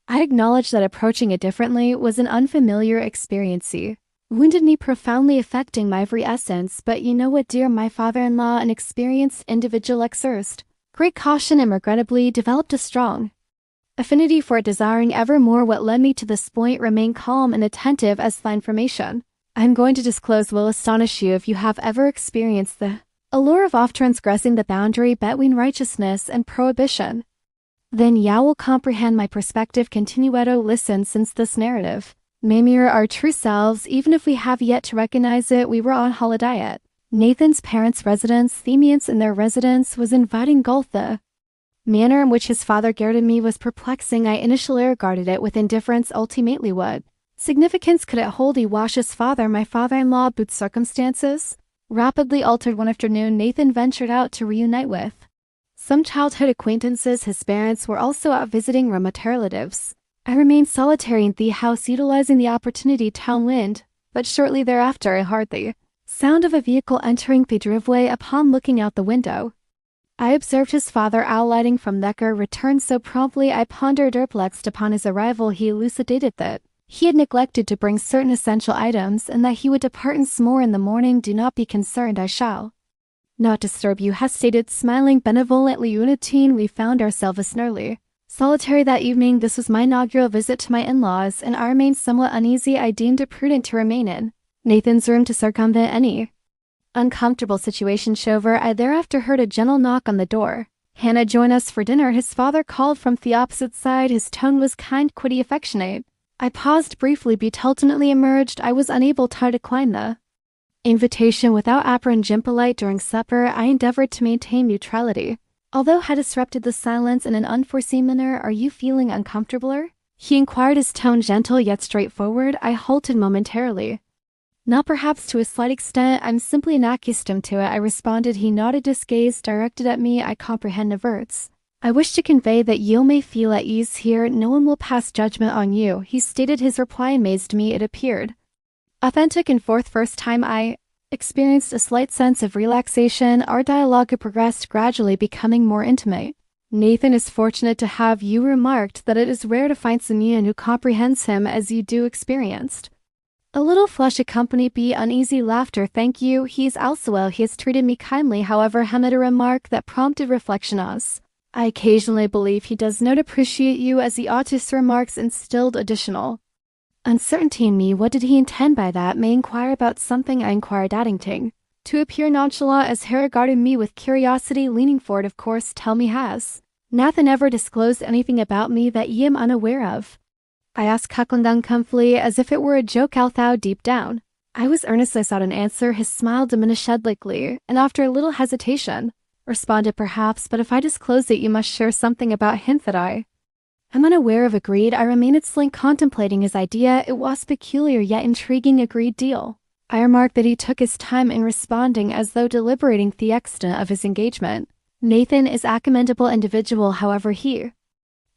I acknowledged that approaching it differently was an unfamiliar experience. Wounded me profoundly affecting my very essence, but you know what, dear, my father-in-law, an experienced individual exercised great caution and regrettably developed a strong affinity for it, desiring ever more what led me to this point. Remain calm and attentive as the information I'm going to disclose will astonish you if you have ever experienced the allure of oft transgressing the boundary between righteousness and prohibition. Then you will comprehend my perspective. Continuedo, listen, since this narrative may mirror our true selves, even if we have yet to recognize it. We were on holiday at Nathan's parents' residence. The ambience in their residence was inviting. The manner in which his father guarded me was perplexing. I initially regarded it with indifference. Ultimately, what significance could it hold? He washed his father, my father-in-law, but circumstances rapidly altered. One afternoon, Nathan ventured out to reunite with some childhood acquaintances. His parents were also out visiting remote relatives. I remained solitary in the house, utilizing the opportunity downwind, but shortly thereafter I heard the sound of a vehicle entering the driveway. Upon looking out the window, I observed his father alighting from the car. Returned so promptly, I pondered. Perplexed upon his arrival, he elucidated that he had neglected to bring certain essential items and that he would depart once more in the morning. Do not be concerned, I shall not disturb you, has stated, smiling benevolently. Unitine, we found ourselves nearly solitary that evening. This was my inaugural visit to my in-laws, and I remained somewhat uneasy. I deemed it prudent to remain in Nathan's room to circumvent any uncomfortable situation. Shover, I thereafter heard a gentle knock on the door. Hannah, join us for dinner, his father called from the opposite side. His tone was kind, quite affectionate. I paused briefly, but ultimately emerged. I was unable to decline the invitation. Without apparent impolite during supper, I endeavored to maintain neutrality, although had disrupted the silence in an unforeseen manner. Are you feeling uncomfortabler? He inquired, his tone gentle yet straightforward. I halted momentarily. Not perhaps to a slight extent, I'm simply not accustomed to it, I responded. He nodded, his gaze directed at me. I comprehend averts. I wish to convey that you may feel at ease here. No one will pass judgment on you, he stated. His reply amazed me. It appeared authentic and for the first time I experienced a slight sense of relaxation. Our dialogue had progressed, gradually becoming more intimate. Nathan is fortunate to have you remarked that it is rare to find someone who comprehends him as you do. Experienced a little flush accompanied by uneasy laughter. Thank you, he's also well. He has treated me kindly. However, Hamid, a remark that prompted reflection as I occasionally believe he does not appreciate you as he ought to. His remarks instilled additional uncertainty in me. What did he intend by that? May inquire about something, I inquired, adding to appear nonchalant as he regarded me with curiosity. Leaning forward, of course, tell me, has Nathan ever disclosed anything about me that ye am unaware of? I asked, chuckling uncomfortably as if it were a joke. Although deep down I was earnest, I sought an answer. His smile diminished slightly, and after a little hesitation responded, perhaps, but if I disclose it you must share something about him that I am unaware of. Agreed. I remained silent, contemplating his idea. It was peculiar yet intriguing. Agreed, deal. I remarked that he took his time in responding, as though deliberating the extent of his engagement. Nathan is a commendable individual, however he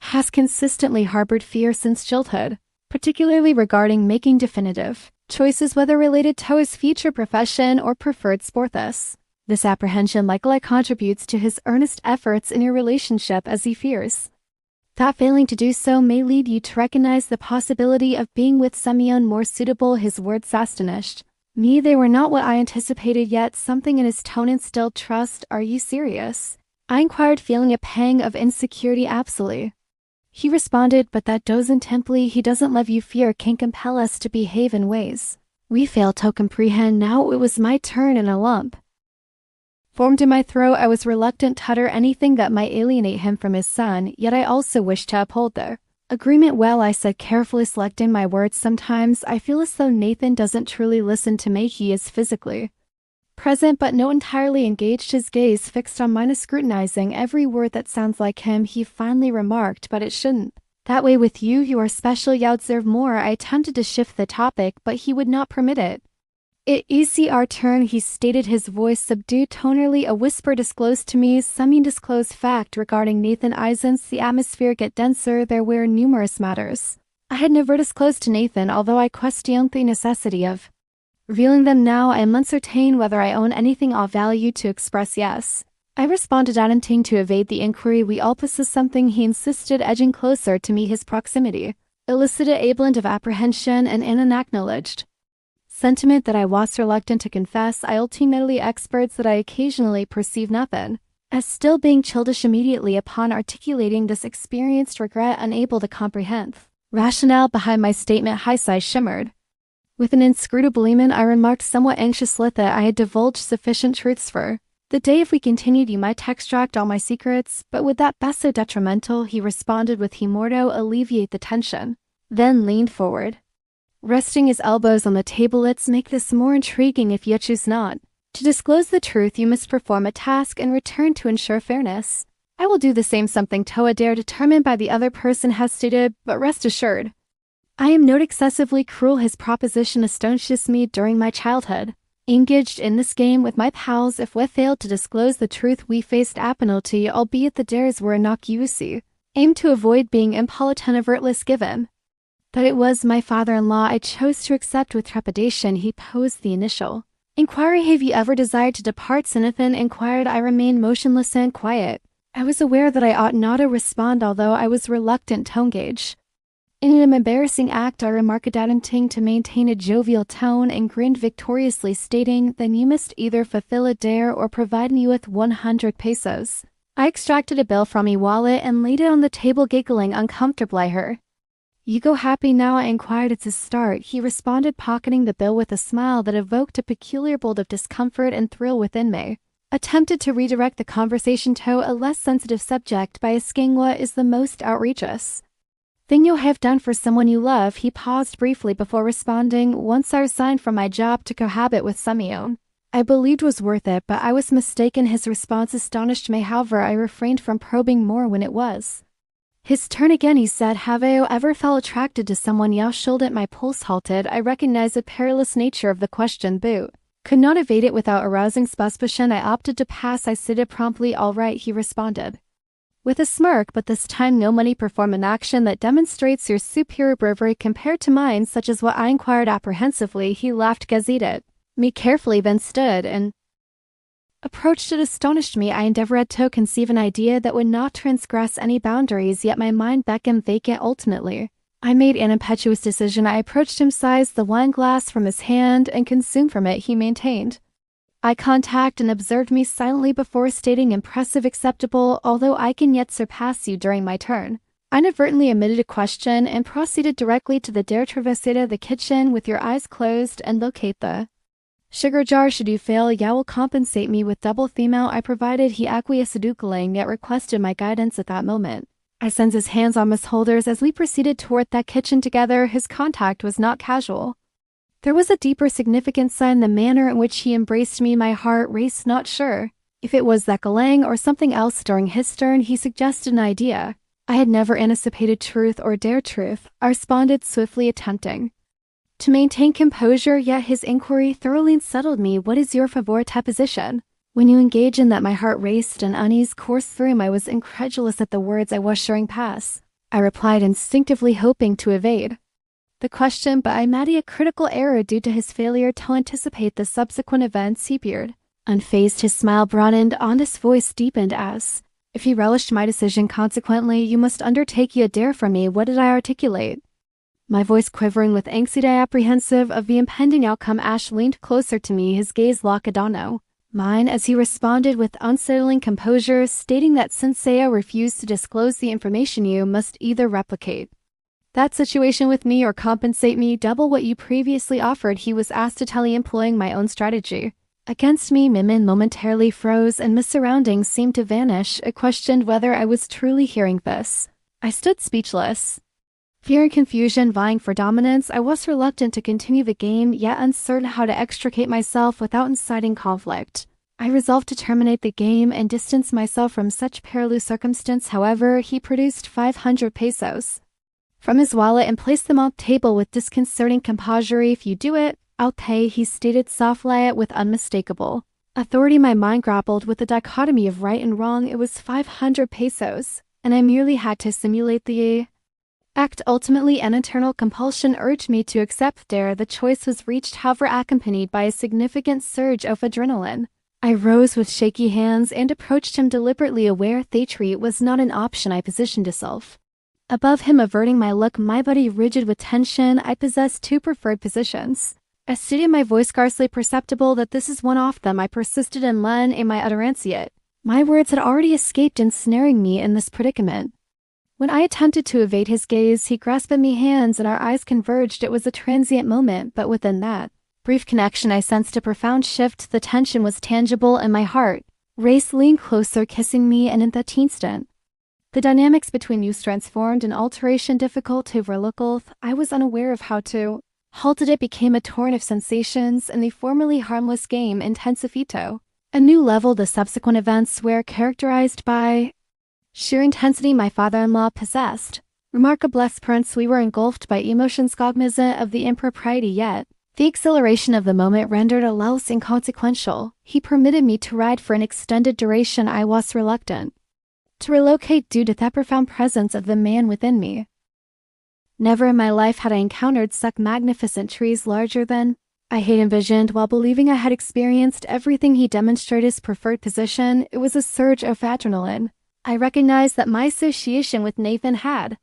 has consistently harbored fear since childhood, particularly regarding making definitive choices whether related to his future profession or preferred sport. This apprehension likely contributes to his earnest efforts in your relationship, as he fears that failing to do so may lead you to recognize the possibility of being with someone more suitable. His words astonished me. They were not what I anticipated, yet something in his tone instilled trust. Are you serious? I inquired, feeling a pang of insecurity. Absolutely, he responded, but that doesn't simply he doesn't love you. Fear can compel us to behave in ways we fail to comprehend. Now it was my turn, and a lump formed in my throat. I was reluctant to utter anything that might alienate him from his son, yet I also wished to uphold the agreement. Well, I said, carefully selecting my words, sometimes I feel as though Nathan doesn't truly listen to me. He is physically present but not entirely engaged, his gaze fixed on mine, scrutinizing every word that sounds like him. He finally remarked, but it shouldn't that way with you. You are special. You observe more. I attempted to shift the topic, but he would not permit it. It is our turn, he stated, his voice subdued tonally. A whisper disclosed to me some undisclosed fact regarding Nathan Isons. The atmosphere get denser. There were numerous matters I had never disclosed to Nathan, although I questioned the necessity of revealing them now. I am uncertain whether I own anything of value to express. Yes, I responded, attempting to evade the inquiry. We all possess something, he insisted, edging closer to me. His proximity elicited a blend of apprehension and an unacknowledged sentiment that I was reluctant to confess. I ultimately experts that I occasionally perceive nothing as still being childish immediately upon articulating this experienced regret, unable to comprehend rationale behind my statement. His eyes shimmered with an inscrutable gleam. I remarked somewhat anxiously that I had divulged sufficient truths for the day. If we continued, you might extract all my secrets, but would that be so detrimental? He responded with humor to alleviate the tension, then leaned forward, resting his elbows on the table. Let's make this more intriguing if you choose not to disclose the truth. You must perform a task in return to ensure fairness. I will do the same, something to a dare determined by the other person has stated, but rest assured, I am not excessively cruel. His proposition astonishes me. During my childhood, engaged in this game with my pals, if we failed to disclose the truth, we faced a penalty, albeit the dares were innocuously aimed to avoid being impolite and avertless. Given that it was my father-in-law I chose to accept with trepidation, he posed the initial inquiry. Have you ever desired to depart? Sinathan inquired. I remained motionless and quiet. I was aware that I ought not to respond, although I was reluctant to engage in an embarrassing act. I remarked, attempting to maintain a jovial tone, and grinned victoriously, stating, then you must either fulfill a dare or provide me with 100 pesos. I extracted a bill from my wallet and laid it on the table, giggling uncomfortably. I heard, you go happy now? I inquired. It's a start, he responded, pocketing the bill with a smile that evoked a peculiar bolt of discomfort and thrill within me. Attempted to redirect the conversation to a less sensitive subject by asking what is the most outrageous thing you have done for someone you love. He paused briefly before responding, once I resigned from my job to cohabit with someone I believed was worth it, but I was mistaken. His response astonished me. However, I refrained from probing more. When it was his turn again, he said, have you ever felt attracted to someone? You should. At my pulse halted. I recognized the perilous nature of the question, but could not evade it without arousing suspicion. I opted to pass. I stated promptly, all right, he responded with a smirk, but this time no money. Perform an action that demonstrates your superior bravery compared to mine, such as what? I inquired apprehensively. He laughed, gazed at me carefully, then stood and approached. It astonished me. I endeavored to conceive an idea that would not transgress any boundaries, yet my mind beckoned vacant. Ultimately, I made an impetuous decision. I approached him, seized the wine glass from his hand, and consumed from it. He maintained eye contact and observed me silently before stating, impressive, acceptable, although I can yet surpass you. During my turn, I inadvertently omitted a question and proceeded directly to the dare. Traverse the kitchen with your eyes closed and locate the sugar jar. Should you fail, you will compensate me with double the amount I provided. He acquiesced, duckling, yet requested my guidance. At that moment, I sensed his hands on Miss Holder's as we proceeded toward that kitchen together. His contact was not casual. There was a deeper significance in the manner in which he embraced me. My heart raced, not sure if it was that galang or something else. During his turn, he suggested an idea. I had never anticipated truth or dare truth. I responded swiftly, attempting to maintain composure, yet his inquiry thoroughly unsettled me. What is your favorite position when you engage in that? My heart raced, and unease coursed through him. I was incredulous at the words I was sharing pass. I replied instinctively, hoping to evade the question, but I made a critical error due to his failure to anticipate the subsequent events. He appeared unfazed. His smile broadened, honest voice deepened as if he relished my decision. Consequently, you must undertake a dare for me. What did I articulate? My voice quivering with anxiety, apprehensive of the impending outcome. Ash leaned closer to me, his gaze locked on mine as he responded with unsettling composure, stating that since Saya refused to disclose the information, you must either replicate that situation with me or compensate me double what you previously offered. He was asked to tell me, employing my own strategy against me. Mimin momentarily froze and my surroundings seemed to vanish. I questioned whether I was truly hearing this. I stood speechless, fear and confusion vying for dominance. I was reluctant to continue the game, yet uncertain how to extricate myself without inciting conflict. I resolved to terminate the game and distance myself from such perilous circumstance. However, he produced 500 pesos from his wallet and placed them on the table with disconcerting composure. If you do it, I'll pay, he stated softly with unmistakable authority. My mind grappled with the dichotomy of right and wrong. It was 500 pesos, and I merely had to simulate the act. Ultimately, an internal compulsion urged me to accept dare. The choice was reached, however, accompanied by a significant surge of adrenaline. I rose with shaky hands and approached him deliberately, aware retreat was not an option. I positioned myself above him, averting my look, my body rigid with tension. I possessed two preferred positions. I stated, my voice scarcely perceptible, that this is one of them. I persisted and leaned in my utterance, yet my words had already escaped, ensnaring me in this predicament. When I attempted to evade his gaze, he grasped at me hands and our eyes converged. It was a transient moment, but within that brief connection I sensed a profound shift. The tension was tangible and my heart raced, leaned closer, kissing me, and in that instant, the dynamics between us transformed, an alteration difficult to overlook. I was unaware of how to halted. It became a torrent of sensations, and the formerly harmless game intensified a new level. The subsequent events were characterized by sheer intensity. My father-in-law possessed remarkable experience. We were engulfed by emotions cognizant of the impropriety, yet the exhilaration of the moment rendered a loss inconsequential. He permitted me to ride for an extended duration. I was reluctant to relocate due to that profound presence of the man within me. Never in my life had I encountered such magnificent trees larger than I had envisioned. While believing I had experienced everything he demonstrated his preferred position, it was a surge of adrenaline. I recognized that my association with Nathan had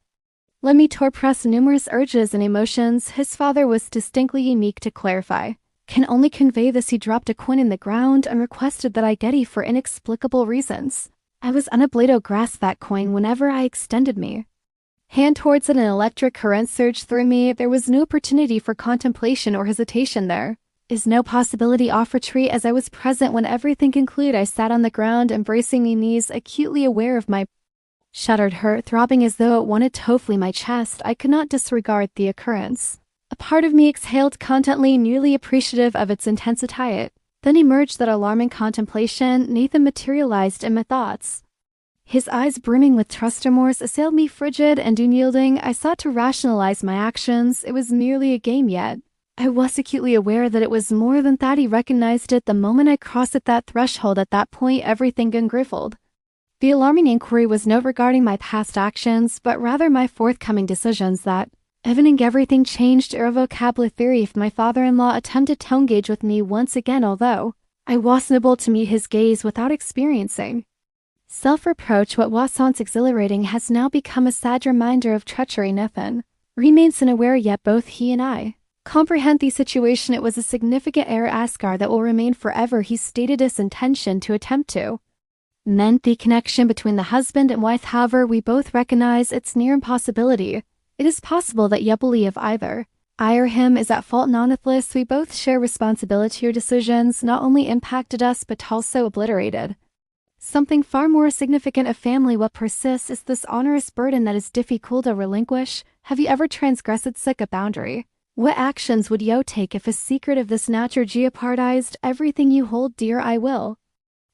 led me to repress numerous urges and emotions. His father was distinctly unique. To clarify, can only convey this. He dropped a coin in the ground and requested that I get it for inexplicable reasons. I was unable to grasp that coin. Whenever I extended me hand towards it, an electric current surged through me. There was no opportunity for contemplation or hesitation. There is no possibility of retreat. As I was present when everything concluded, I sat on the ground, embracing my knees, acutely aware of my shuddered hurt throbbing as though it wanted to flee my chest. I could not disregard the occurrence. A part of me exhaled contently, nearly appreciative of its intensity. Then emerged that alarming contemplation. Nathan materialized in my thoughts. His eyes brimming with trust. Remorse assailed me, frigid and unyielding. I sought to rationalize my actions. It was merely a game, yet I was acutely aware that it was more than that. He recognized it the moment I crossed at that threshold. At that point, everything unraveled. The alarming inquiry was not regarding my past actions, but rather my forthcoming decisions. That evening, everything changed irrevocably. If my father-in-law attempted to engage with me once again, although I wasn't able to meet his gaze without experiencing self-reproach. What was once exhilarating has now become a sad reminder of treachery. Nathan remains unaware, yet both he and I comprehend the situation. It was a significant error, Asgard, that will remain forever. He stated his intention to attempt to mend the connection between the husband and wife. However, we both recognize its near impossibility. It is possible that you believe either I or him is at fault. Nonetheless, we both share responsibility. Your decisions not only impacted us but also obliterated something far more significant. A family. What persists is this onerous burden that is difficult to relinquish. Have you ever transgressed such a boundary? What actions would you take if a secret of this nature jeopardized everything you hold dear? I will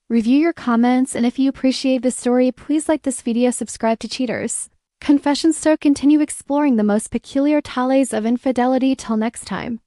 review your comments, and if you appreciate this story, please like this video, subscribe to Cheaters Confessions to continue exploring the most peculiar tales of infidelity. Till next time.